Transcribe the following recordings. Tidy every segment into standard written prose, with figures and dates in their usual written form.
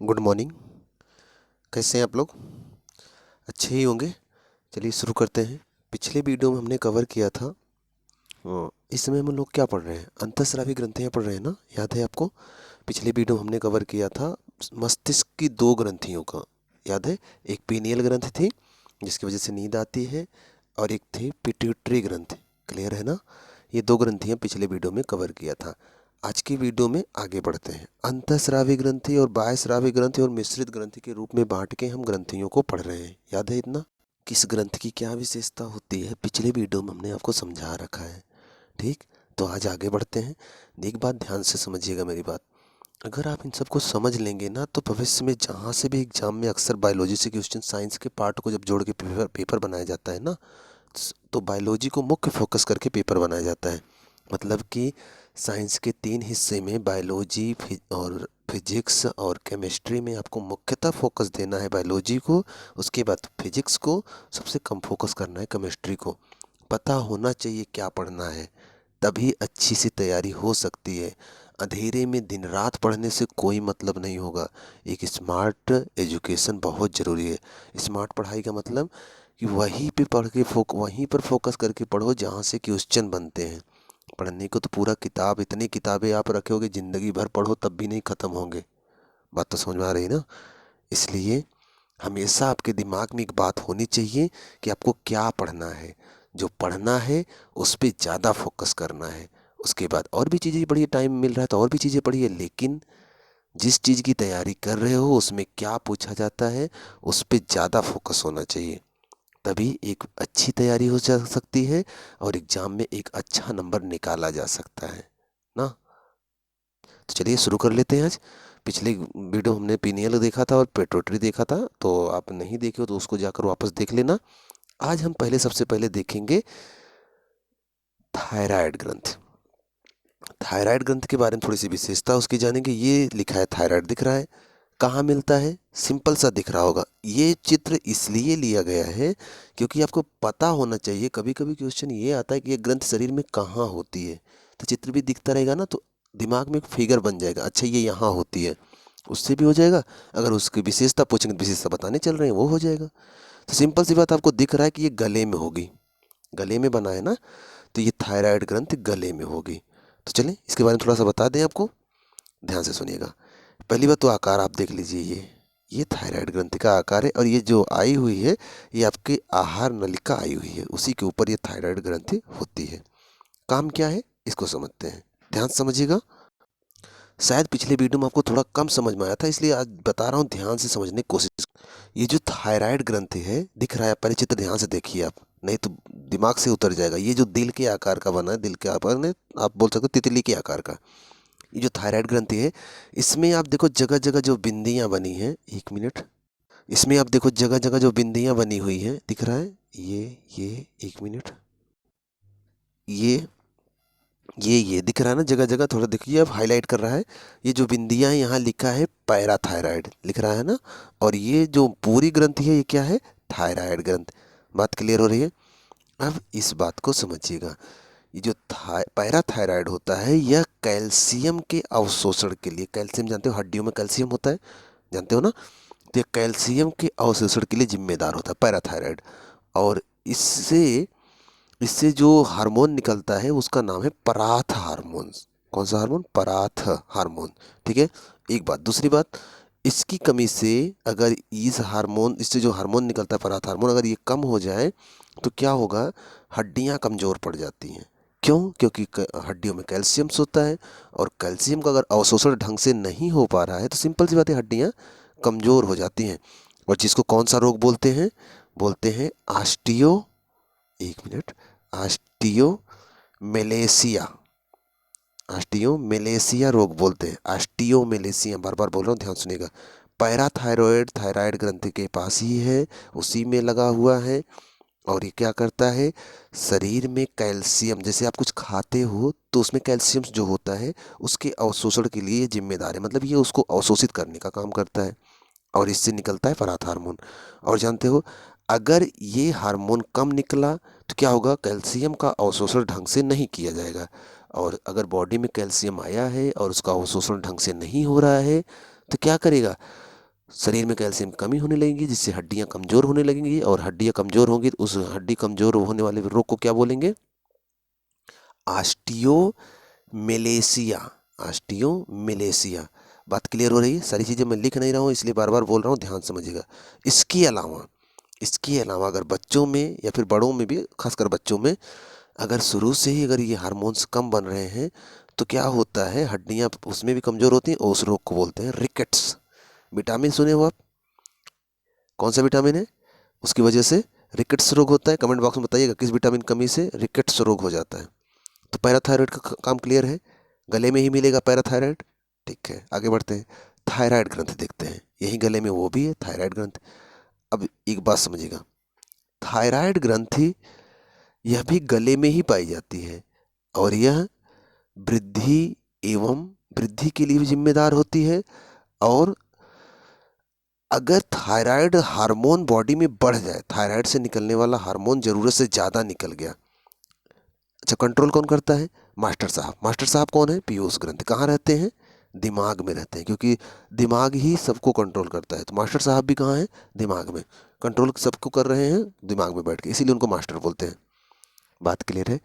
Good morning. कैसे हैं आप लोग? अच्छे ही होंगे। चलिए शुरू करते हैं। पिछले वीडियो में हमने कवर किया था, इसमें हम लोग क्या पढ़ रहे हैं? अंतःस्रावी ग्रंथियाँ पढ़ रहे हैं ना, याद है आपको? पिछले वीडियो में हमने कवर किया था मस्तिष्क की दो ग्रंथियों का, याद है? एक पीनियल ग्रंथि थी जिसकी वजह से नींद आती है, और एक थी पिट्यूटरी ग्रंथि। क्लियर है ना? ये दो ग्रंथियाँ पिछले वीडियो में कवर किया था। आज की वीडियो में आगे बढ़ते हैं। अंतःस्रावी ग्रंथि और बाह्यस्रावी ग्रंथि और मिश्रित ग्रंथि के रूप में बांट के हम ग्रंथियों को पढ़ रहे हैं। याद है इतना? किस ग्रंथि की क्या विशेषता होती है पिछले वीडियो में हमने आपको समझा रखा है। ठीक, तो आज आगे बढ़ते हैं। एक बात ध्यान से समझिएगा मेरी बात। अगर आप इन सबको समझ लेंगे ना, तो भविष्य में जहाँ से भी एग्जाम में अक्सर बायोलॉजी से क्वेश्चन, साइंस के पार्ट को जब जोड़ के पेपर बनाया जाता है ना, तो बायोलॉजी को मुख्य फोकस करके पेपर बनाया जाता है। मतलब कि साइंस के 3 हिस्से में बायोलॉजी और फिजिक्स और केमिस्ट्री में आपको मुख्यतः फोकस देना है बायोलॉजी को, उसके बाद फिजिक्स को, सबसे कम फोकस करना है केमिस्ट्री को। पता होना चाहिए क्या पढ़ना है, तभी अच्छी सी तैयारी हो सकती है। अंधेरे में दिन रात पढ़ने से कोई मतलब नहीं होगा। एक स्मार्ट एजुकेशन बहुत ज़रूरी है। स्मार्ट पढ़ाई का मतलब कि वहीं पे पढ़ के वहीं पर फोकस करके पढ़ो जहाँ से क्वेश्चन बनते हैं। पढ़ने को तो पूरा किताब, इतनी किताबें आप रखोगे ज़िंदगी भर पढ़ो तब भी नहीं ख़त्म होंगे। बात तो समझ में आ रही ना? इसलिए हमेशा आपके दिमाग में एक बात होनी चाहिए कि आपको क्या पढ़ना है। जो पढ़ना है उस पर ज़्यादा फोकस करना है। उसके बाद और भी चीज़ें पढ़िए, टाइम मिल रहा है तो और भी चीज़ें पढ़िए, लेकिन जिस चीज़ की तैयारी कर रहे हो उसमें क्या पूछा जाता है उस पर ज़्यादा फोकस होना चाहिए। तभी एक अच्छी तैयारी हो जा सकती है और एग्ज़ाम में एक अच्छा नंबर निकाला जा सकता है ना। तो चलिए शुरू कर लेते हैं आज। पिछले वीडियो हमने पीनियल देखा था और पेट्रोटरी देखा था, तो आप नहीं देखे हो तो उसको जाकर वापस देख लेना। आज हम सबसे पहले देखेंगे थायराइड ग्रंथ। थायराइड ग्रंथ के बारे में थोड़ी सी विशेषता उसकी जानेंगे। ये लिखा है थायराइड, दिख रहा है? कहाँ मिलता है? सिंपल सा दिख रहा होगा। ये चित्र इसलिए लिया गया है क्योंकि आपको पता होना चाहिए। कभी कभी क्वेश्चन ये आता है कि ये ग्रंथ शरीर में कहाँ होती है, तो चित्र भी दिखता रहेगा ना, तो दिमाग में एक फिगर बन जाएगा, अच्छा ये यहाँ होती है, उससे भी हो जाएगा। अगर उसकी विशेषता पूछेंगे, विशेषता बताने चल रहे हैं, वो हो जाएगा। तो सिंपल सी बात, आपको दिख रहा है कि ये गले में होगी, गले में बना है ना, तो ये थायराइड ग्रंथ गले में होगी। तो चलें इसके बारे में थोड़ा सा बता दें आपको, ध्यान से सुनिएगा। पहली बात तो आकार आप देख लीजिए, ये थायराइड ग्रंथि का आकार है, और ये जो आई हुई है ये आपके आहार नलिका आई हुई है, उसी के ऊपर ये थायराइड ग्रंथि होती है। काम क्या है इसको समझते हैं, ध्यान से समझिएगा। शायद पिछले वीडियो में आपको थोड़ा कम समझ में आया था, इसलिए आज बता रहा हूँ, ध्यान से समझने की कोशिश। ये जो थायराइड ग्रंथि है, दिख रहा है? पहले चित्र ध्यान से देखिए आप, नहीं तो दिमाग से उतर जाएगा। ये जो दिल के आकार का बना है, दिल के आकार में आप बोल सकते हो तितली के आकार का, ये जो थायराइड ग्रंथि है, इसमें आप देखो जगह जगह जो बिंदियां बनी हैं, एक मिनट, इसमें आप देखो जगह जगह जो बिंदियां बनी हुई हैं, दिख रहा है? ये एक मिनट, ये ये दिख रहा है ना जगह जगह, थोड़ा देखिए, अब हाईलाइट कर रहा है। ये जो बिंदियां हैं, यहाँ लिखा है पैराथायराइड, लिख रहा है ना, और ये जो पूरी ग्रंथि है ये क्या है? थायराइड ग्रंथ। बात क्लियर हो रही है? अब इस बात को समझिएगा। ये जो पैराथायराइड होता है, यह कैल्शियम के अवशोषण के लिए, कैल्शियम जानते हो हड्डियों में कैल्शियम होता है, जानते हो ना, तो ये कैल्शियम के अवशोषण के लिए जिम्मेदार होता है पैराथायराइड। और इससे इससे जो हार्मोन निकलता है उसका नाम है पराथ हार्मोन। कौन सा हार्मोन? पराथ हार्मोन। ठीक है, एक बात। दूसरी बात, इसकी कमी से, अगर इस हार्मोन, इससे जो हार्मोन निकलता है पराथ हार्मोन, अगर ये कम हो जाए तो क्या होगा? हड्डियां कमज़ोर पड़ जाती हैं। क्यों? क्योंकि हड्डियों में कैल्शियम होता है, और कैल्शियम का अगर अवशोषण ढंग से नहीं हो पा रहा है तो सिंपल सी बात है, हड्डियां कमज़ोर हो जाती हैं। और जिसको कौन सा रोग बोलते हैं? बोलते हैं ऑस्टियो, एक मिनट, ऑस्टियोमेलेसिया। ऑस्टियोमेलेसिया रोग बोलते हैं, ऑस्टियोमेलेसिया, बार बार बोल रहा हूँ, ध्यान सुनिएगा। पैराथायरॉयड थायराइड ग्रंथि के पास ही है, उसी में लगा हुआ है, और ये क्या करता है? शरीर में कैल्शियम, जैसे आप कुछ खाते हो तो उसमें कैल्शियम जो होता है उसके अवशोषण के लिए जिम्मेदार है, मतलब ये उसको अवशोषित करने का काम करता है, और इससे निकलता है पराथ हार्मोन। और जानते हो, अगर ये हार्मोन कम निकला तो क्या होगा? कैल्शियम का अवशोषण ढंग से नहीं किया जाएगा, और अगर बॉडी में कैल्शियम आया है और उसका अवशोषण ढंग से नहीं हो रहा है तो क्या करेगा? शरीर में कैल्शियम की कमी होने लगेगी, जिससे हड्डियां कमज़ोर होने लगेंगी, और हड्डियां कमज़ोर होंगी तो उस हड्डी कमज़ोर होने वाले रोग को क्या बोलेंगे? ऑस्टियोमेलेसिया। ऑस्टियोमेलेसिया। बात क्लियर हो रही है? सारी चीज़ें मैं लिख नहीं रहा हूँ, इसलिए बार बार बोल रहा हूँ, ध्यान समझिएगा। इसके अलावा अगर बच्चों में या फिर बड़ों में भी, खासकर बच्चों में, अगर शुरू से ही अगर ये हार्मोन्स कम बन रहे हैं तो क्या होता है, हड्डियाँ उसमें भी कमज़ोर होती हैं, और उस रोग को बोलते हैं रिकेट्स। विटामिन सुने हो आप? कौन सा विटामिन है उसकी वजह से रिकेट्स रोग होता है? कमेंट बॉक्स में बताइएगा किस विटामिन कमी से रिकेट्स रोग हो जाता है। तो पैराथायराइड का काम क्लियर है, गले में ही मिलेगा पैराथायराइड। ठीक है, आगे बढ़ते हैं। थायराइड ग्रंथि देखते हैं, यही गले में वो भी है थायराइड ग्रंथि। अब एक बात समझिएगा, थायराइड ग्रंथि यह भी गले में ही पाई जाती है, और यह वृद्धि एवं वृद्धि के लिए भी जिम्मेदार होती है। और अगर थायराइड हार्मोन बॉडी में बढ़ जाए, थायराइड से निकलने वाला हार्मोन ज़रूरत से ज़्यादा निकल गया, अच्छा, कंट्रोल कौन करता है? मास्टर साहब। मास्टर साहब कौन है? पीयूष ग्रंथि। कहाँ रहते हैं? दिमाग में रहते हैं, क्योंकि दिमाग ही सबको कंट्रोल करता है। तो मास्टर साहब भी कहाँ हैं? दिमाग में। कंट्रोल सबको कर रहे हैं दिमाग में बैठ के, इसीलिए उनको मास्टर बोलते हैं। बात क्लियर है?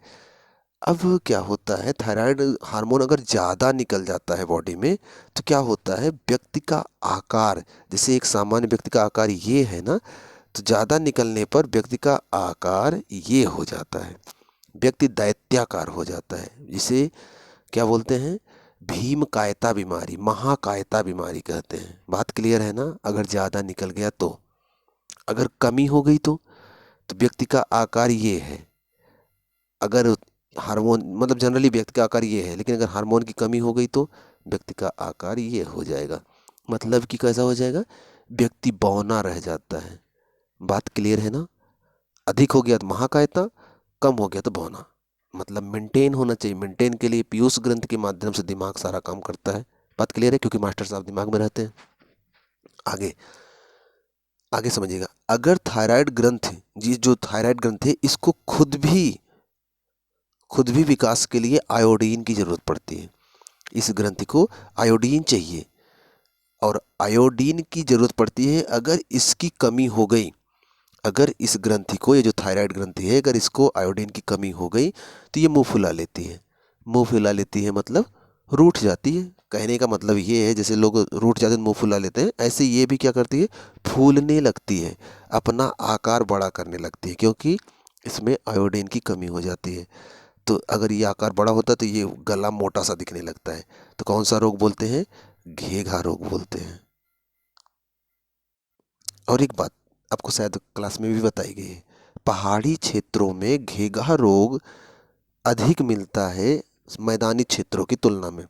अब क्या होता है, थायराइड हार्मोन अगर ज़्यादा निकल जाता है बॉडी में तो क्या होता है, व्यक्ति का आकार, जैसे एक सामान्य व्यक्ति का आकार ये है ना, तो ज़्यादा निकलने पर व्यक्ति का आकार ये हो जाता है, व्यक्ति दैत्याकार हो जाता है, जिसे क्या बोलते हैं, भीमकायता बीमारी, महाकायता बीमारी कहते हैं। बात क्लियर है ना? अगर ज़्यादा निकल गया तो, अगर कमी हो गई तो व्यक्ति का आकार ये है। अगर हार्मोन, मतलब जनरली व्यक्ति का आकार ये है, लेकिन अगर हार्मोन की कमी हो गई तो व्यक्ति का आकार ये हो जाएगा। मतलब कि कैसा हो जाएगा, व्यक्ति बौना रह जाता है। बात क्लियर है ना? अधिक हो गया तो महाकायता, कम हो गया तो बौना। मतलब मेंटेन होना चाहिए। मेंटेन के लिए पीयूष ग्रंथि के माध्यम से दिमाग सारा काम करता है। बात क्लियर है? क्योंकि मास्टर साहब दिमाग में रहते हैं। आगे आगे समझिएगा, अगर थायराइड ग्रंथि, जी जो थायराइड ग्रंथि है, इसको खुद भी विकास के लिए आयोडीन की ज़रूरत पड़ती है। इस ग्रंथि को आयोडीन चाहिए, और आयोडीन की ज़रूरत पड़ती है। अगर इसकी कमी हो गई, अगर इस ग्रंथि को, ये जो थायराइड ग्रंथि है, अगर इसको आयोडीन की कमी हो गई तो ये मुंह फुला लेती है। मुंह फुला लेती है मतलब रूठ जाती है। कहने का मतलब ये है, जैसे लोग रूठ जाते हैं मुंह फुला लेते हैं, ऐसे ये भी क्या करती है, फूलने लगती है, अपना आकार बड़ा करने लगती है, क्योंकि इसमें आयोडीन की कमी हो जाती है। तो अगर ये आकार बड़ा होता है तो ये गला मोटा सा दिखने लगता है। तो कौन सा रोग बोलते हैं? घेघा रोग बोलते हैं। और एक बात आपको शायद क्लास में भी बताई गई है, पहाड़ी क्षेत्रों में घेघा रोग अधिक मिलता है मैदानी क्षेत्रों की तुलना में।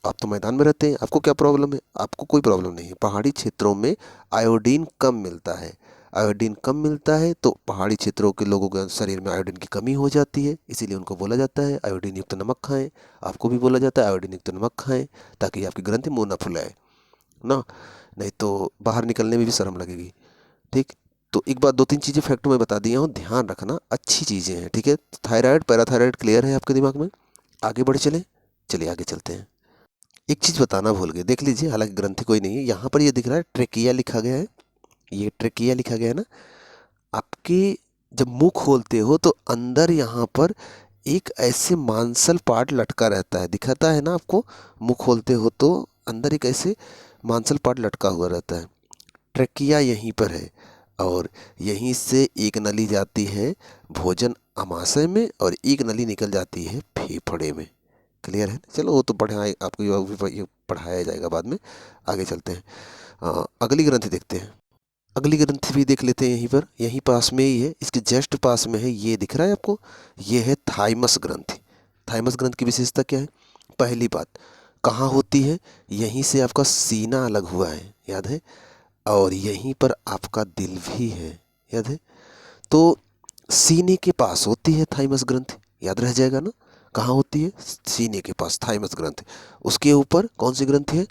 आप तो मैदान में रहते हैं, आपको क्या प्रॉब्लम है? आपको कोई प्रॉब्लम नहीं है। पहाड़ी क्षेत्रों में आयोडीन कम मिलता है। आयोडीन कम मिलता है तो पहाड़ी क्षेत्रों के लोगों के शरीर में आयोडीन की कमी हो जाती है, इसीलिए उनको बोला जाता है आयोडीन युक्त नमक खाएं। आपको भी बोला जाता है आयोडीन युक्त नमक खाएं, ताकि आपकी ग्रंथि मुंह ना फुलाए ना, नहीं तो बाहर निकलने में भी शर्म लगेगी। ठीक, तो एक बात, दो तीन चीज़ें फैक्ट में बता दिया हूँ, ध्यान रखना, अच्छी चीज़ें हैं। ठीक है, थायराइड पैराथायराइड क्लियर है आपके दिमाग में? आगे बढ़ चले, चलिए आगे चलते हैं। एक चीज़ बताना भूल गए, देख लीजिए, हालांकि ग्रंथि कोई नहीं है, यहाँ पर ये दिख रहा है ट्रेकिया लिखा गया है, ये ट्रेकिया लिखा गया है ना। आपके जब मुंह खोलते हो तो अंदर यहाँ पर एक ऐसे मांसल पार्ट लटका रहता है, दिखाता है ना आपको? मुंह खोलते हो तो अंदर एक ऐसे मांसल पार्ट लटका हुआ रहता है, ट्रेकिया यहीं पर है। और यहीं से एक नली जाती है भोजन अमाशय में, और एक नली निकल जाती है फेफड़े में। क्लियर है? चलो वो तो पढ़ाए आपको, ये पढ़ाया जाएगा बाद में। आगे चलते हैं, अगली ग्रंथि देखते हैं। अगली ग्रंथि भी देख लेते हैं, यहीं पर, यहीं पास में ही है, इसके जस्ट पास में है, ये दिख रहा है आपको, ये है थाइमस ग्रंथि। थाइमस ग्रंथि की विशेषता क्या है? पहली बात, कहाँ होती है? यहीं से आपका सीना अलग हुआ है, याद है? और यहीं पर आपका दिल भी है, याद है? तो सीने के पास होती है थाइमस ग्रंथि, याद रह जाएगा ना? कहाँ होती है? सीने के पास थाइमस ग्रंथि। उसके ऊपर कौन सी ग्रंथि है?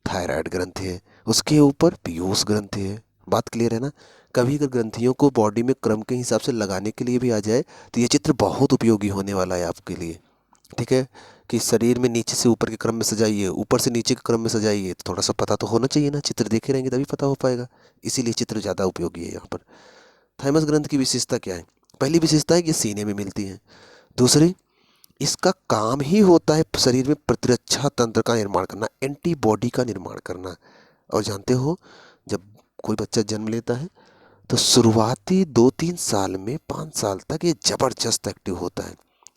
थायराइड ग्रंथि है। उसके ऊपर पीयूष ग्रंथि है। बात क्लियर है ना? कभी अगर ग्रंथियों को बॉडी में क्रम के हिसाब से लगाने के लिए भी आ जाए तो ये चित्र बहुत उपयोगी होने वाला है आपके लिए। ठीक है, कि शरीर में नीचे से ऊपर के क्रम में सजाइए, ऊपर से नीचे के क्रम में सजाइए, तो थोड़ा सा पता तो होना चाहिए ना, चित्र देखे रहेंगे तभी पता हो पाएगा। इसीलिए चित्र ज़्यादा उपयोगी है यहाँ पर। थाइमस ग्रंथि की विशेषता क्या है? पहली विशेषता है कि ये सीने में मिलती है। दूसरी, इसका काम ही होता है शरीर में प्रतिरक्षा तंत्र का निर्माण करना, एंटीबॉडी का निर्माण करना। और जानते हो, जब कोई बच्चा जन्म लेता है तो शुरुआती 2-3 साल में 5 साल तक ये ज़बरदस्त एक्टिव होता है।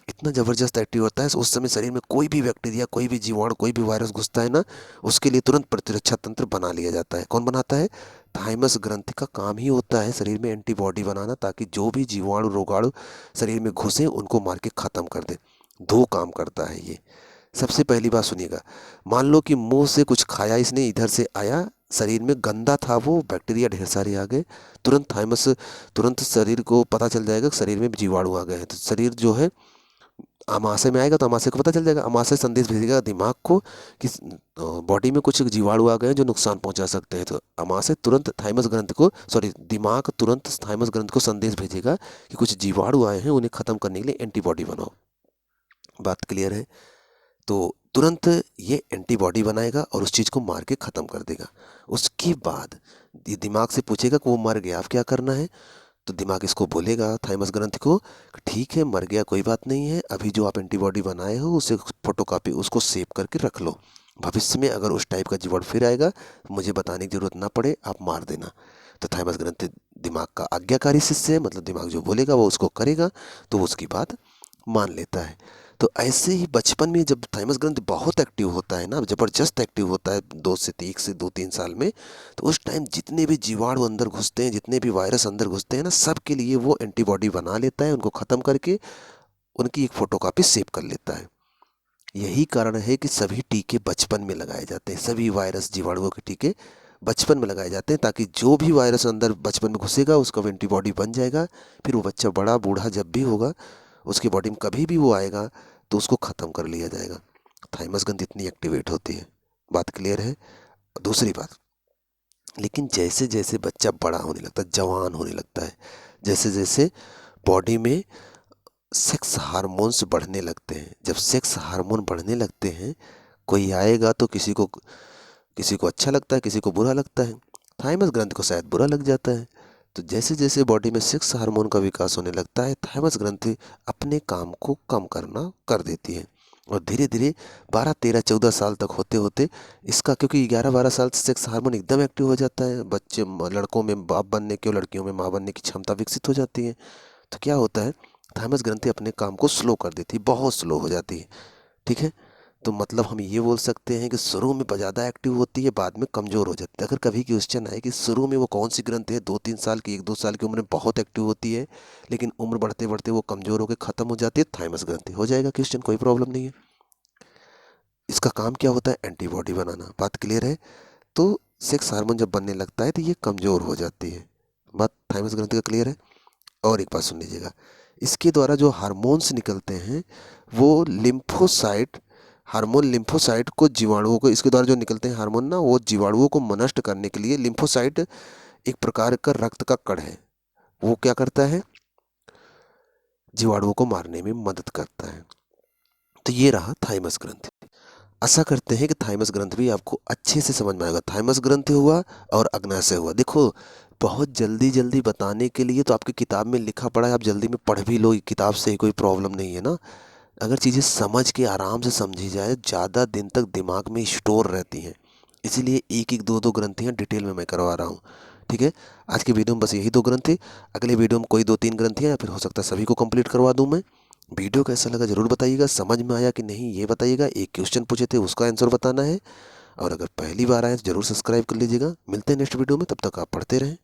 इतना ज़बरदस्त एक्टिव होता है, उस समय शरीर में कोई भी बैक्टीरिया, कोई भी जीवाणु, कोई भी वायरस घुसता है ना, उसके लिए तुरंत प्रतिरक्षा तंत्र बना लिया जाता है। कौन बनाता है? थाइमस ग्रंथि का काम ही होता है शरीर में एंटीबॉडी बनाना, ताकि जो भी जीवाणु रोगाणु शरीर में घुसे उनको मार के ख़त्म कर दे। 2 काम करता है ये। सबसे पहली बात सुनिएगा, मान लो कि मुंह से कुछ खाया इसने, इधर से आया, शरीर में गंदा था वो, बैक्टीरिया ढेर सारे आ गए, तुरंत शरीर को पता चल जाएगा कि शरीर में जीवाणु आ गए हैं। तो शरीर जो है आमाशय में आएगा, तो आमाशय को पता चल जाएगा, आमाशय संदेश भेजेगा दिमाग को कि बॉडी में कुछ जीवाणु आ गए हैं जो नुकसान पहुंचा सकते हैं। तो आमाशय तुरंत थाइमस ग्रंथ को, दिमाग तुरंत थाइमस ग्रंथ को संदेश भेजेगा कि कुछ जीवाणु आए हैं, उन्हें ख़त्म करने के लिए एंटीबॉडी बनाओ। बात क्लियर है? तो तुरंत ये एंटीबॉडी बनाएगा और उस चीज़ को मार के ख़त्म कर देगा। उसके बाद ये दिमाग से पूछेगा कि वो मर गया, अब क्या करना है? तो दिमाग इसको बोलेगा, थाइमस ग्रंथि को, ठीक है मर गया कोई बात नहीं है, अभी जो आप एंटीबॉडी बनाए हो उसे फोटोकॉपी, उसको सेव करके रख लो, भविष्य में अगर उस टाइप का जीवाणु फिर आएगा मुझे बताने की ज़रूरत ना पड़े, आप मार देना। तो थाइमस ग्रंथि दिमाग का आज्ञाकारी शिष्य है, मतलब दिमाग जो बोलेगा वो उसको करेगा, तो उसकी बात मान लेता है। तो ऐसे ही बचपन में जब थाइमस ग्रंथि बहुत एक्टिव होता है ना, ज़बरदस्त एक्टिव होता है 2 से 3 साल में, तो उस टाइम जितने भी जीवाणु अंदर घुसते हैं, जितने भी वायरस अंदर घुसते हैं ना, सब के लिए वो एंटीबॉडी बना लेता है, उनको ख़त्म करके उनकी एक फ़ोटोकॉपी सेव कर लेता है। यही कारण है कि सभी टीके बचपन में लगाए जाते हैं, सभी वायरस जीवाणुओं के टीके बचपन में लगाए जाते हैं, ताकि जो भी वायरस अंदर बचपन में घुसेगा उसका एंटीबॉडी बन जाएगा, फिर वो बच्चा बड़ा बूढ़ा जब भी होगा उसकी बॉडी में कभी भी वो आएगा तो उसको ख़त्म कर लिया जाएगा। थाइमस ग्रंथि इतनी एक्टिवेट होती है। बात क्लियर है? दूसरी बात, लेकिन जैसे जैसे बच्चा बड़ा होने लगता है, जवान होने लगता है, जैसे जैसे बॉडी में सेक्स हार्मोन्स बढ़ने लगते हैं, जब सेक्स हार्मोन बढ़ने लगते हैं, कोई आएगा तो किसी को अच्छा लगता है, किसी को बुरा लगता है। थाइमस ग्रंथि को शायद बुरा लग जाता है। तो जैसे जैसे बॉडी में सेक्स हार्मोन का विकास होने लगता है, थाइमस ग्रंथि अपने काम को कम करना कर देती है, और धीरे धीरे 12, 13, 14 साल तक होते होते इसका, क्योंकि 11, 12 साल से सेक्स हार्मोन एकदम एक्टिव हो जाता है, बच्चे लड़कों में बाप बनने की और लड़कियों में माँ बनने की क्षमता विकसित हो जाती है। तो क्या होता है, थाइमस ग्रंथि अपने काम को स्लो कर देती है, बहुत स्लो हो जाती है। ठीक है? तो मतलब हम ये बोल सकते हैं कि शुरू में ज़्यादा एक्टिव होती है, बाद में कमज़ोर हो जाती है। अगर कभी क्वेश्चन आए कि शुरू में वो कौन सी ग्रंथि है 2-3 साल की, 1-2 साल की उम्र में बहुत एक्टिव होती है, लेकिन उम्र बढ़ते बढ़ते वो कमज़ोर होकर ख़त्म हो जाती है, थाइमस ग्रंथि हो जाएगा क्वेश्चन, कोई प्रॉब्लम नहीं है। इसका काम क्या होता है? एंटीबॉडी बनाना। बात क्लियर है? तो सेक्स हार्मोन जब बनने लगता है तो ये कमज़ोर हो जाती है। बात थाइमस ग्रंथि का क्लियर है? और एक बात सुन लीजिएगा, इसके द्वारा जो हार्मोन्स निकलते हैं वो लिम्फोसाइट, हार्मोन लिम्फोसाइट को, जीवाणुओं को, इसके द्वारा जो निकलते हैं हार्मोन ना, वो जीवाणुओं को नष्ट करने के लिए, लिम्फोसाइट एक प्रकार का रक्त का कण है, वो क्या करता है? जीवाणुओं को मारने में मदद करता है। तो ये रहा थाइमस ग्रंथि। आशा करते हैं कि थाइमस ग्रंथि भी आपको अच्छे से समझ में आएगा। थाइमस ग्रंथि हुआ और अग्नाशय हुआ। देखो, बहुत जल्दी जल्दी बताने के लिए तो आपकी किताब में लिखा पड़ा है, आप जल्दी में पढ़ भी लो, किताब से ही कोई प्रॉब्लम नहीं है ना। अगर चीज़ें समझ के आराम से समझी जाए, ज़्यादा दिन तक दिमाग में स्टोर रहती हैं, इसीलिए एक एक 2-2 ग्रंथियाँ डिटेल में मैं करवा रहा हूँ। ठीक है? आज की वीडियो में बस यही 2 ग्रंथि, अगले वीडियो में कोई 2-3 ग्रंथियाँ, या फिर हो सकता है सभी को कंप्लीट करवा दूँ मैं। वीडियो कैसा लगा ज़रूर बताइएगा, समझ में आया कि नहीं ये बताइएगा। एक क्वेश्चन पूछे थे उसका आंसर बताना है, और अगर पहली बार आए तो ज़रूर सब्सक्राइब कर लीजिएगा। मिलते हैं नेक्स्ट वीडियो में, तब तक आप पढ़ते रहें।